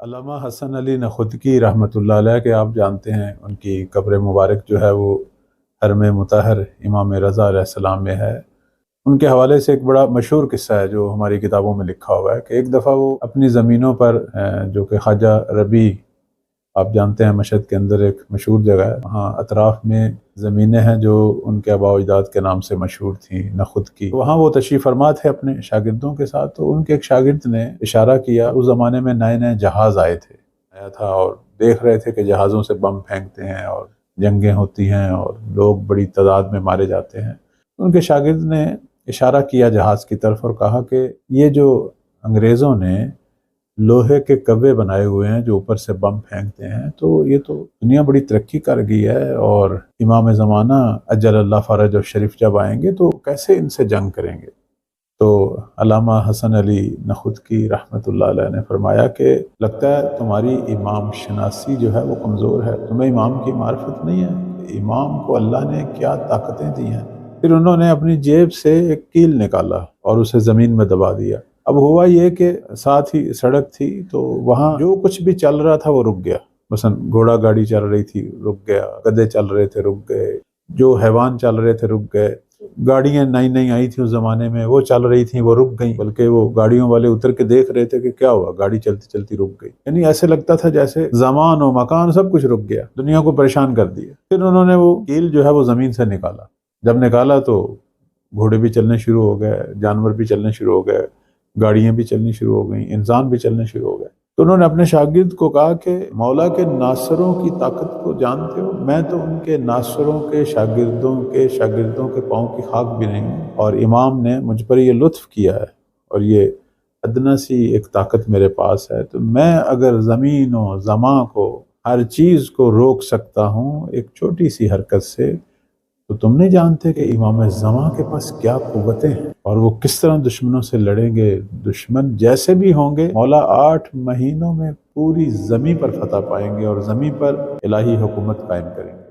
علامہ حسن علی نخودکی رحمۃ اللہ علیہ کے آپ جانتے ہیں، ان کی قبر مبارک جو ہے وہ حرم مطہر امام رضا علیہ السلام میں ہے۔ ان کے حوالے سے ایک بڑا مشہور قصہ ہے جو ہماری کتابوں میں لکھا ہوا ہے کہ ایک دفعہ وہ اپنی زمینوں پر جو کہ خواجہ ربیع، آپ جانتے ہیں مشہد کے اندر ایک مشہور جگہ ہے، وہاں اطراف میں زمینیں ہیں جو ان کے آباء و اجداد کے نام سے مشہور تھیں، نخودکی۔ وہاں وہ تشریف فرما تھے اپنے شاگردوں کے ساتھ، تو ان کے ایک شاگرد نے اشارہ کیا، اس زمانے میں نئے نئے جہاز آئے تھے، آیا تھا، اور دیکھ رہے تھے کہ جہازوں سے بم پھینکتے ہیں اور جنگیں ہوتی ہیں اور لوگ بڑی تعداد میں مارے جاتے ہیں۔ ان کے شاگرد نے اشارہ کیا جہاز کی طرف اور کہا کہ یہ جو انگریزوں نے لوہے کے کوے بنائے ہوئے ہیں جو اوپر سے بم پھینکتے ہیں، تو یہ تو دنیا بڑی ترقی کر گئی ہے، اور امام زمانہ اجل اللہ فرج الشریف جب آئیں گے تو کیسے ان سے جنگ کریں گے؟ تو علامہ حسن علی نخودکی رحمۃ اللہ علیہ نے فرمایا کہ لگتا ہے تمہاری امام شناسی جو ہے وہ کمزور ہے، تمہیں امام کی معرفت نہیں ہے، امام کو اللہ نے کیا طاقتیں دی ہیں۔ پھر انہوں نے اپنی جیب سے ایک کیل نکالا اور اسے زمین میں دبا دیا۔ اب ہوا یہ کہ ساتھ ہی سڑک تھی، تو وہاں جو کچھ بھی چل رہا تھا وہ رک گیا۔ مثلا گھوڑا گاڑی چل رہی تھی، رک گیا، گدھے چل رہے تھے، رک گئے، جو حیوان چل رہے تھے رک گئے، گاڑیاں نئی نئی آئی تھیں اس زمانے میں، وہ چل رہی تھیں، وہ رک گئیں، بلکہ وہ گاڑیوں والے اتر کے دیکھ رہے تھے کہ کیا ہوا، گاڑی چلتی چلتی رک گئی۔ یعنی ایسے لگتا تھا جیسے زمان و مکان سب کچھ رک گیا، دنیا کو پریشان کر دیا۔ پھر انہوں نے وہ کیل جو ہے وہ زمین سے نکالا، جب نکالا تو گھوڑے بھی چلنے شروع ہو گئے، جانور بھی چلنے شروع ہو گئے، گاڑیاں بھی چلنی شروع ہو گئیں، انسان بھی چلنے شروع ہو گئے۔ تو انہوں نے اپنے شاگرد کو کہا کہ مولا کے ناصروں کی طاقت کو جانتے ہو، میں تو ان کے ناصروں کے شاگردوں کے پاؤں کی خاک بھی نہیں ہوں، اور امام نے مجھ پر یہ لطف کیا ہے اور یہ ادنا سی ایک طاقت میرے پاس ہے، تو میں اگر زمین و زمان کو، ہر چیز کو روک سکتا ہوں ایک چھوٹی سی حرکت سے، تو تم نہیں جانتے کہ امام زمان کے پاس کیا قوتیں ہیں اور وہ کس طرح دشمنوں سے لڑیں گے۔ دشمن جیسے بھی ہوں گے، مولا 8 مہینوں میں پوری زمین پر فتح پائیں گے اور زمین پر الہی حکومت قائم کریں گے۔